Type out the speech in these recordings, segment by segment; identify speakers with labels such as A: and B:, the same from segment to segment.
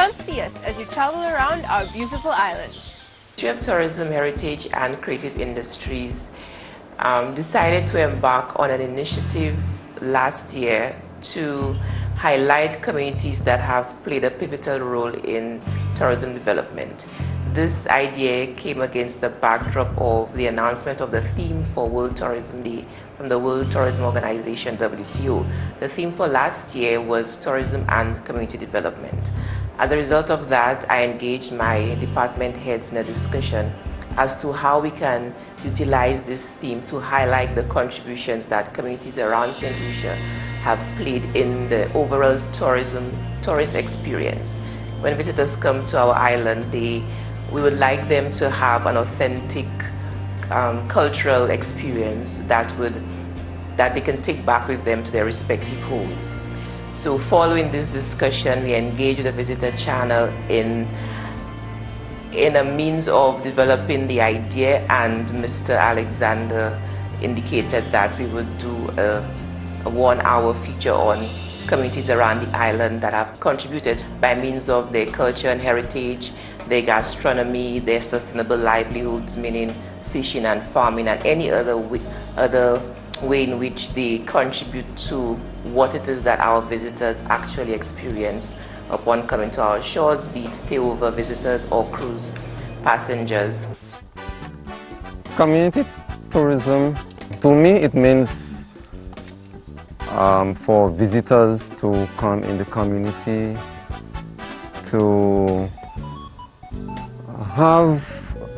A: Come see us as you travel around our beautiful island.
B: Ministry of Tourism, Heritage and Creative Industries decided to embark on an initiative last year to highlight communities that have played a pivotal role in tourism development. This idea came against the backdrop of the announcement of the theme for World Tourism Day from the World Tourism Organization, WTO. The theme for last year was tourism and community development. As a result of that, I engaged my department heads in a discussion as to how we can utilize this theme to highlight the contributions that communities around St. Lucia have played in the overall tourist experience. When visitors come to our island, we would like them to have an authentic cultural experience that they can take back with them to their respective homes. So following this discussion, we engaged with the visitor channel in a means of developing the idea, and Mr. Alexander indicated that we would do a 1-hour feature on communities around the island that have contributed by means of their culture and heritage, their gastronomy, their sustainable livelihoods, meaning fishing and farming, and any other way in which they contribute to what it is that our visitors actually experience upon coming to our shores, be it stayover visitors or cruise passengers.
C: Community tourism, to me, it means for visitors to come in the community, to have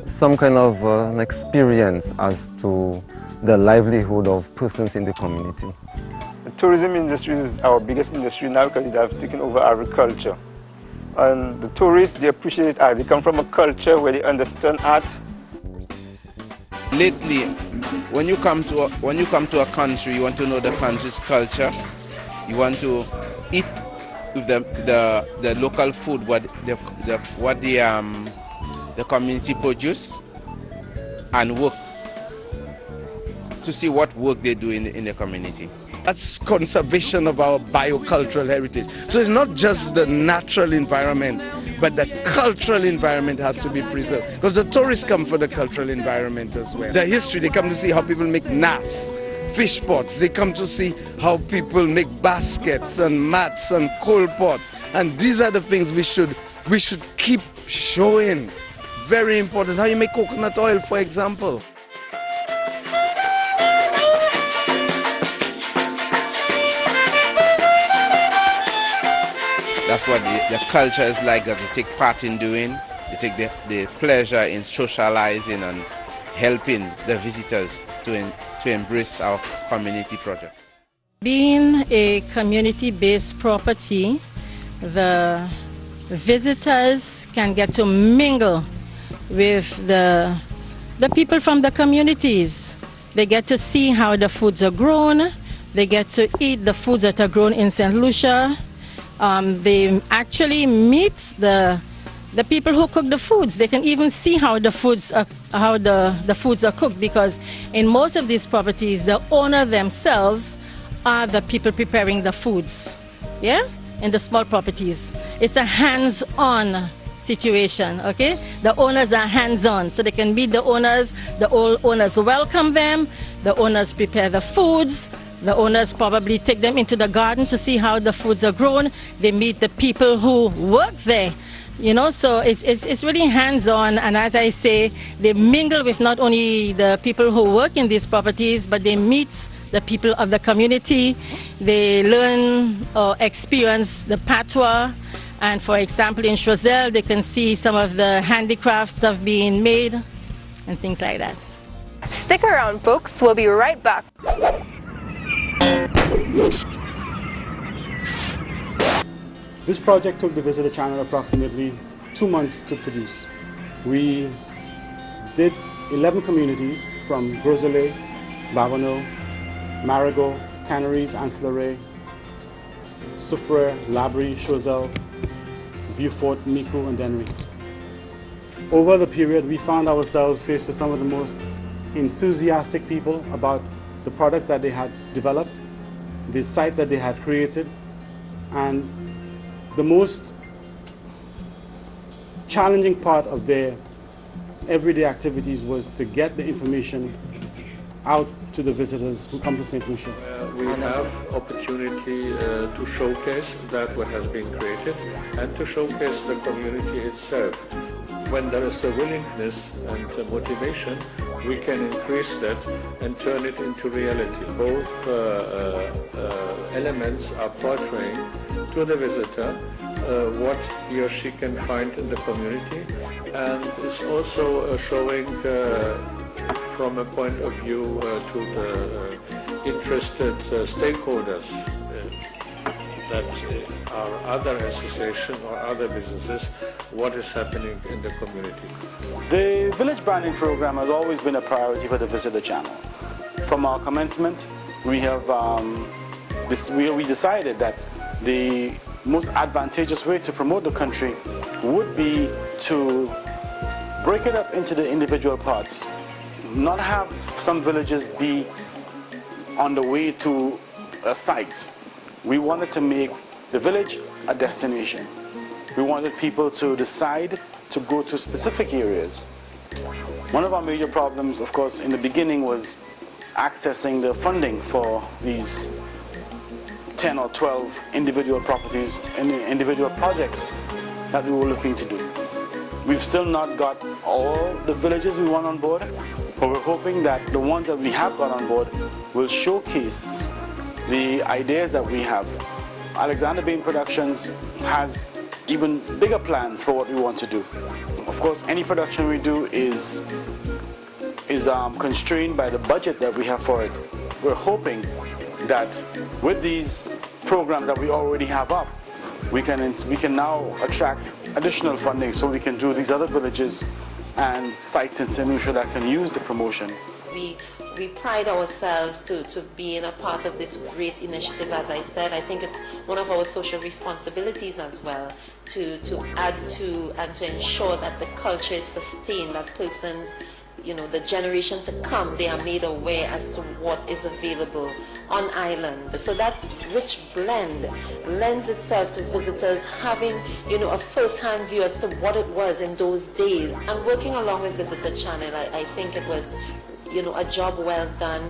C: some kind of an experience as to the livelihood of persons in the community.
D: The tourism industry is our biggest industry now because it has taken over agriculture. And the tourists, they appreciate art. They come from a culture where they understand art.
E: Lately, when you come to a country, you want to know the country's culture. You want to eat with the local food, what the community produce, and work to see what work they do in the community.
F: That's conservation of our biocultural heritage. So it's not just the natural environment, but the cultural environment has to be preserved. Because the tourists come for the cultural environment as well. The history, they come to see how people make nas, fish pots. They come to see how people make baskets and mats and coal pots. And these are the things we should keep showing. Very important. How you make coconut oil, for example.
E: That's what the culture is like that they take part in doing. They take the pleasure in socializing and helping the visitors to embrace our community projects.
G: Being a community-based property, the visitors can get to mingle with the people from the communities. They get to see how the foods are grown. They get to eat the foods that are grown in St. Lucia. They actually meet the people who cook the foods. They can even see how the foods are cooked, because in most of these properties, the owner themselves are the people preparing the foods. Yeah, in the small properties, it's a hands-on situation. Okay, the owners are hands-on, so they can meet the owners. The owners welcome them. The owners prepare the foods. The owners probably take them into the garden to see how the foods are grown. They meet the people who work there, you know, so it's really hands-on. And as I say, they mingle with not only the people who work in these properties, but they meet the people of the community. They learn or experience the patois. And for example, in Choiseul, they can see some of the handicrafts that have been made and things like that.
A: Stick around, folks. We'll be right back.
H: This project took the Visitor Channel approximately 2 months to produce. We did 11 communities from Groselet, Babonneau, Marigot, Canaries, Anse-Laret, Soufrière, Labrie, Choiseul, Vieux-Fort, Micoud, and Dennery. Over the period, we found ourselves faced with some of the most enthusiastic people about the products that they had developed, the sites that they had created, and the most challenging part of their everyday activities was to get the information out to the visitors who come to St. Lucia.
I: We have opportunity to showcase that what has been created and to showcase the community itself. When there is a willingness and a motivation, we can increase that and turn it into reality. Both elements are portraying to the visitor what he or she can find in the community, and it's also showing from a point of view to the interested stakeholders that are other associations or other businesses, what is happening in the community.
H: The village branding program has always been a priority for the Visitor Channel. From our commencement, we have we decided that the most advantageous way to promote the country would be to break it up into the individual parts, not have some villages be on the way to a site. We wanted to make the village a destination. We wanted people to decide to go to specific areas. One of our major problems, of course, in the beginning was accessing the funding for these 10 or 12 individual properties and individual projects that we were looking to do. We've still not got all the villages we want on board, but we're hoping that the ones that we have got on board will showcase the ideas that we have. Alexander Bain Productions has even bigger plans for what we want to do. Of course, any production we do is constrained by the budget that we have for it. We're hoping that with these programs that we already have up, we can now attract additional funding so we can do these other villages and sites in St. Lucia that can use the promotion.
J: We pride ourselves to being a part of this great initiative. As I said, I think it's one of our social responsibilities as well to add to and to ensure that the culture is sustained, that persons, you know, the generation to come, they are made aware as to what is available on island. So that rich blend lends itself to visitors having, you know, a first-hand view as to what it was in those days. And working along with Visitor Channel, I think it was, you know, a job well done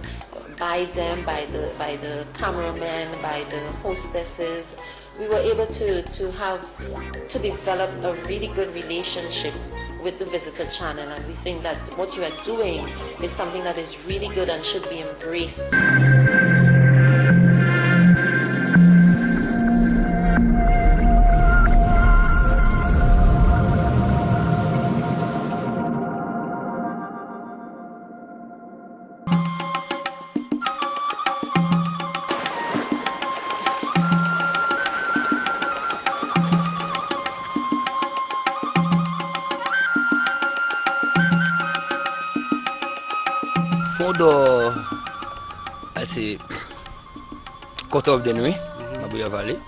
J: by them, by the cameramen, by the hostesses. We were able to develop a really good relationship with the Visitor Channel, and we think that what you are doing is something that is really good and should be embraced.
K: Fondo, I'll say, quarter of Dennery, Mabuya Valley.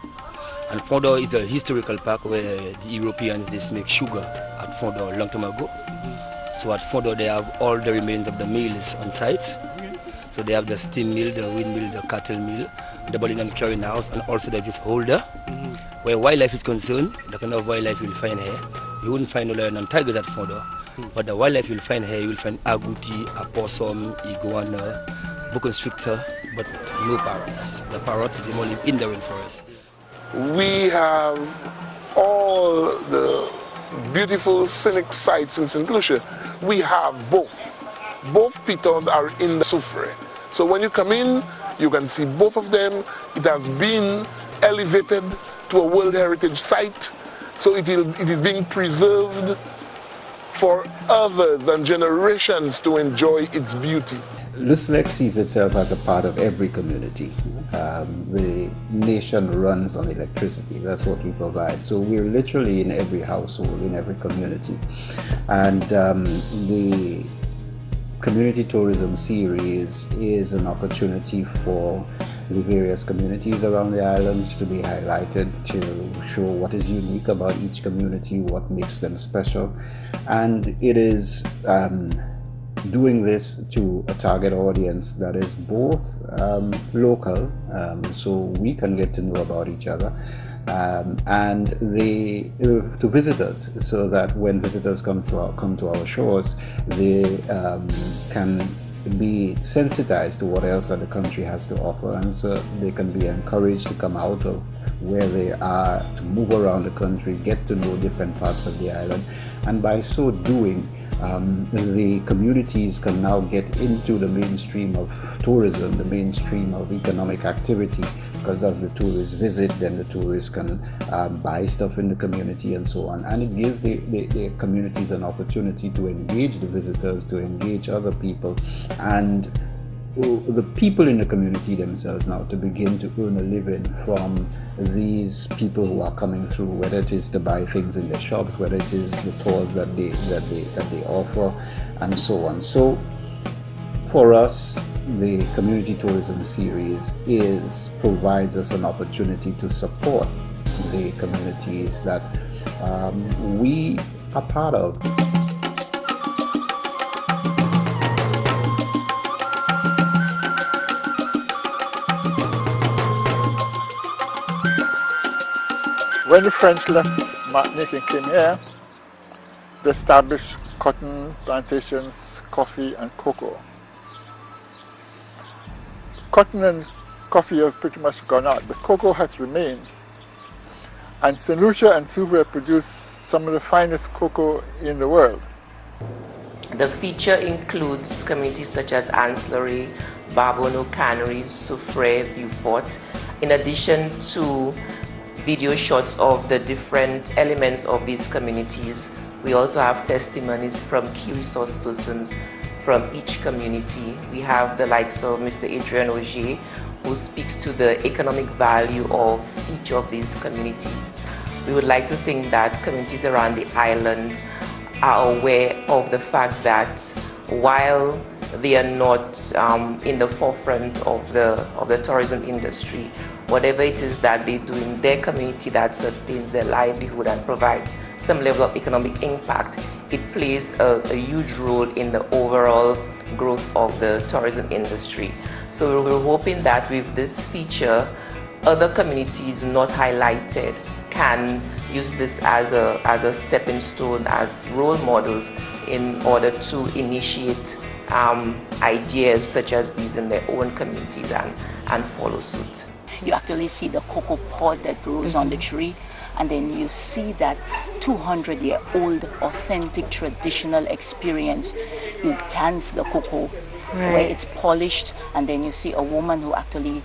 K: And Fondo is a historical park where the Europeans they make sugar at Fondo a long time ago. So at Fondo they have all the remains of the mills on site. So they have the steam mill, the wind mill, the cattle mill, the boiling and curing house, and also there's this holder. Where wildlife is concerned, the kind of wildlife you'll find here, you wouldn't find no lion and tigers at Fondo. But the wildlife you'll find here, you'll find agouti, opossum, iguana, boa constrictor, but no parrots. The parrots is only in the rainforest.
L: We have all the beautiful scenic sites in St. Lucia. We have both. Both pitos are in the Soufrière. So when you come in, you can see both of them. It has been elevated to a World Heritage Site, so it is being preserved for others and generations to enjoy its beauty.
M: Lucelec sees itself as a part of every community. The nation runs on electricity. That's what we provide. So we're literally in every household, in every community. And the Community Tourism Series is an opportunity for the various communities around the islands to be highlighted, to show what is unique about each community, what makes them special. And it is doing this to a target audience that is both local, so we can get to know about each other, and to visitors, so that when visitors come to our shores, they can be sensitized to what else that the country has to offer, and so they can be encouraged to come out of where they are, to move around the country, get to know different parts of the island, and by so doing, the communities can now get into the mainstream of tourism, the mainstream of economic activity, because as the tourists visit, then the tourists can buy stuff in the community and so on. And it gives the communities an opportunity to engage the visitors, to engage other people, and the people in the community themselves now to begin to earn a living from these people who are coming through, whether it is to buy things in their shops, whether it is the tours that they offer, and so on. So for us, the community tourism series provides us an opportunity to support the communities that we are part of.
N: When the French left Martinique and came here, they established cotton plantations, coffee and cocoa. Cotton and coffee have pretty much gone out, but cocoa has remained. And St. Lucia and Soufriere produce some of the finest cocoa in the world.
B: The feature includes communities such as Ancillary, Barbono, Canaries, Soufriere, Vieux Fort, in addition to video shots of the different elements of these communities. We also have testimonies from key resource persons from each community. We have the likes of Mr. Adrian Auger, who speaks to the economic value of each of these communities. We would like to think that communities around the island are aware of the fact that while they are not in the forefront of the tourism industry, whatever it is that they do in their community that sustains their livelihood and provides some level of economic impact, it plays a huge role in the overall growth of the tourism industry. So we're hoping that with this feature, other communities not highlighted can use this as a stepping stone, as role models in order to initiate ideas such as these in their own communities and follow suit.
O: You actually see the cocoa pod that grows on the tree, and then you see that 200-year-old authentic traditional experience. You dance the cocoa where it's polished, and then you see a woman who actually,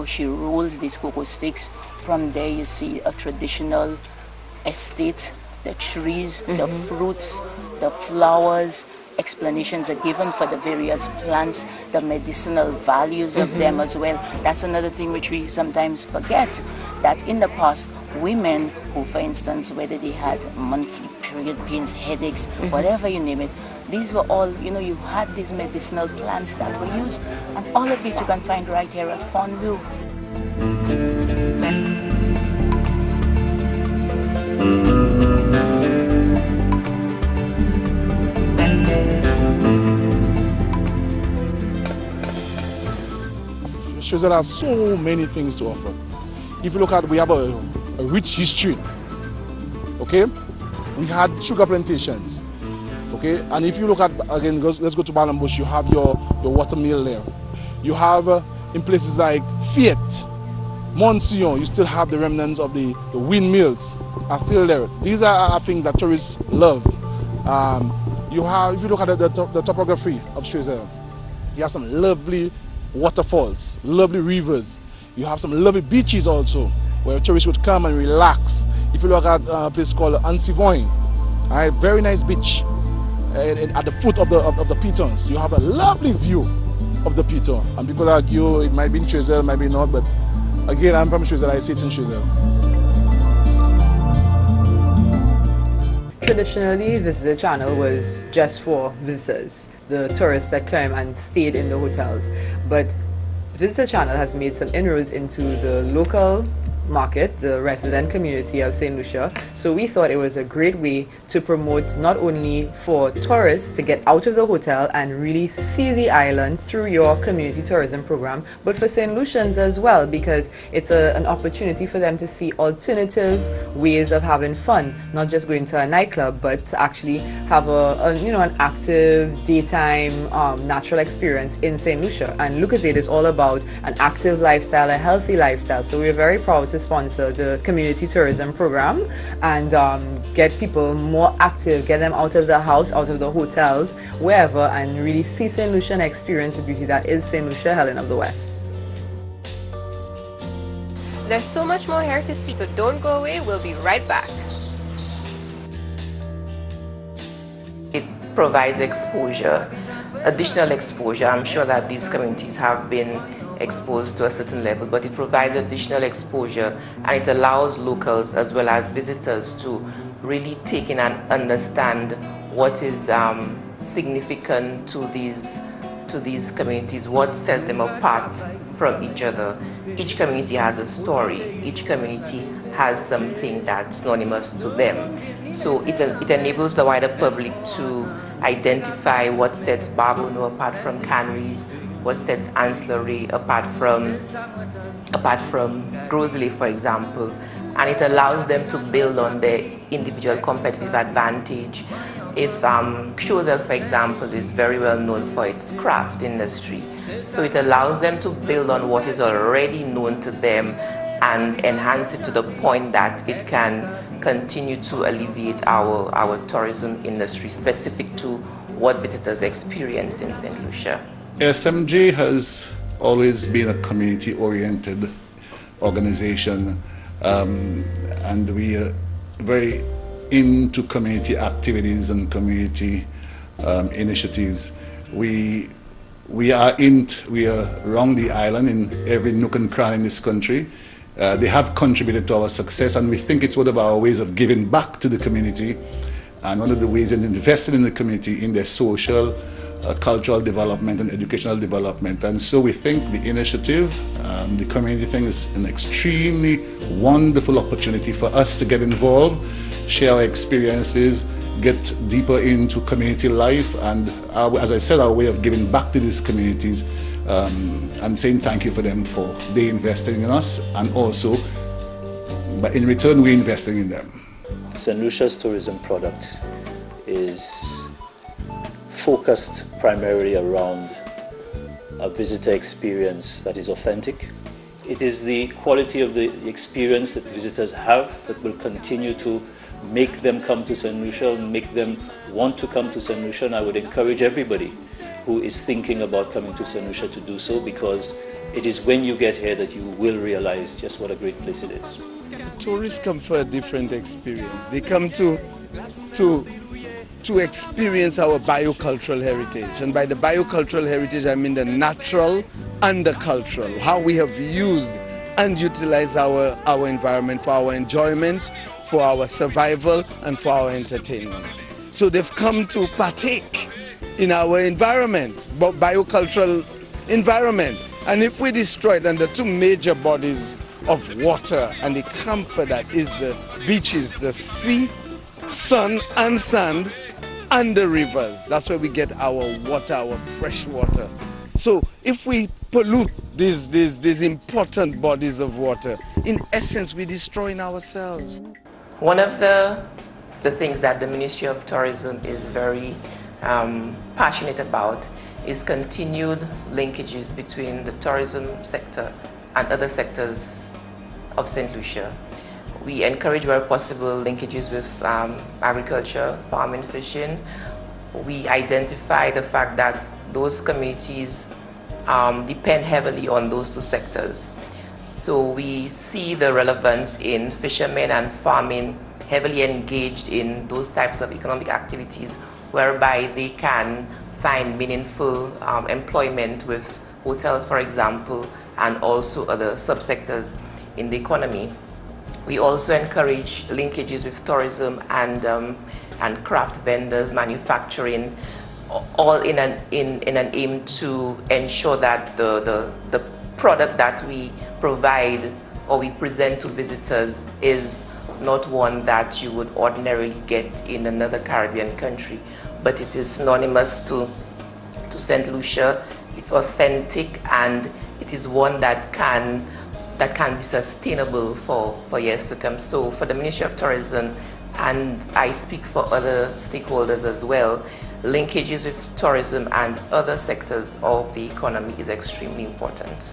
O: she rolls these cocoa sticks. From there you see a traditional estate, the trees, the fruits, the flowers. Explanations are given for the various plants, the medicinal values of them as well. That's another thing which we sometimes forget, that in the past, women who, for instance, whether they had monthly period pains, headaches, whatever you name it, these were all, you had these medicinal plants that were used, and all of it you can find right here at Fondue.
F: Choiseul has so many things to offer. If you look at, we have a rich history. Okay, we had sugar plantations. Okay, and if you look at, again, let's go to Balambush, you have your watermill there. You have in places like Fiat, Monsignor, you still have the remnants of the windmills are still there. These are things that tourists love. You have, if you look at the topography of Choiseul, you have some lovely waterfalls, lovely rivers. You have some lovely beaches also, where tourists would come and relax. If you look at a place called Ansivoin, right, very nice beach, and at the foot of the Pitons, you have a lovely view of the Piton. And people argue it might be in Choiseul, might be not, but again, I'm from Choiseul, I see it in Choiseul.
P: Traditionally, Visitor Channel was just for visitors, the tourists that came and stayed in the hotels. But Visitor Channel has made some inroads into the local market, the resident community of St. Lucia. So we thought it was a great way to promote not only for tourists to get out of the hotel and really see the island through your community tourism program, but for St. Lucians as well, because it's an opportunity for them to see alternative ways of having fun, not just going to a nightclub, but to actually have an active daytime natural experience in St. Lucia. And Lucozade is all about an active lifestyle, a healthy lifestyle. So we're very proud to sponsor the community tourism program and get people more active, get them out of the house, out of the hotels, wherever, and really see St. Lucia and experience the beauty that is St. Lucia, Helen of the West.
A: There's so much more here to see, so don't go away. We'll be right back.
B: It provides exposure, additional exposure. I'm sure that these communities have been exposed to a certain level, but it provides additional exposure, and it allows locals as well as visitors to really take in and understand what is significant to these communities, what sets them apart from each other. Each community has a story. Each community has something that's synonymous to them. So it enables the wider public to identify what sets Barbono apart from Canneries, what sets Ancillary apart from Groseley, for example, and it allows them to build on their individual competitive advantage. If Choiseul, for example, is very well known for its craft industry, so it allows them to build on what is already known to them and enhance it to the point that it can continue to alleviate our tourism industry specific to what visitors experience in St. Lucia.
Q: SMJ has always been a community-oriented organization, and we are very into community activities and community initiatives. We are around the island in every nook and cranny in this country. They have contributed to our success, and we think it's one of our ways of giving back to the community, and one of the ways in investing in the community in their social, cultural development and educational development. And so we think the initiative, the community thing, is an extremely wonderful opportunity for us to get involved, share our experiences, get deeper into community life, and as I said, our way of giving back to these communities and saying thank you for them for they investing in us, and also, but in return, we're investing in them.
R: St. Lucia's tourism product is focused primarily around a visitor experience that is authentic. It is the quality of the experience that visitors have that will continue to make them come to St. Lucia, make them want to come to St. Lucia, and I would encourage everybody who is thinking about coming to St. Lucia to do so, because it is when you get here that you will realize just what a great place it is.
F: Tourists come for a different experience. They come to experience our biocultural heritage. And by the biocultural heritage, I mean the natural and the cultural, how we have used and utilized our environment for our enjoyment, for our survival, and for our entertainment. So they've come to partake in our environment, biocultural environment. And if we destroy it, then the two major bodies of water and the comfort that is the beaches, the sea, sun and sand, and the rivers. That's where we get our water, our fresh water. So if we pollute these important bodies of water, in essence, we're destroying ourselves.
B: One of the things that the Ministry of Tourism is very passionate about is continued linkages between the tourism sector and other sectors of St. Lucia. We encourage where possible linkages with agriculture, farming, fishing. We identify the fact that those communities depend heavily on those two sectors. So we see the relevance in fishermen and farming heavily engaged in those types of economic activities, whereby they can find meaningful employment with hotels, for example, and also other subsectors in the economy. We also encourage linkages with tourism and craft vendors, manufacturing, all in an aim to ensure that the product that we provide or we present to visitors is not one that you would ordinarily get in another Caribbean country, but it is synonymous to St. Lucia. It's authentic, and it is one that can be sustainable for years to come. So for the Ministry of Tourism, and I speak for other stakeholders as well, linkages with tourism and other sectors of the economy is extremely important.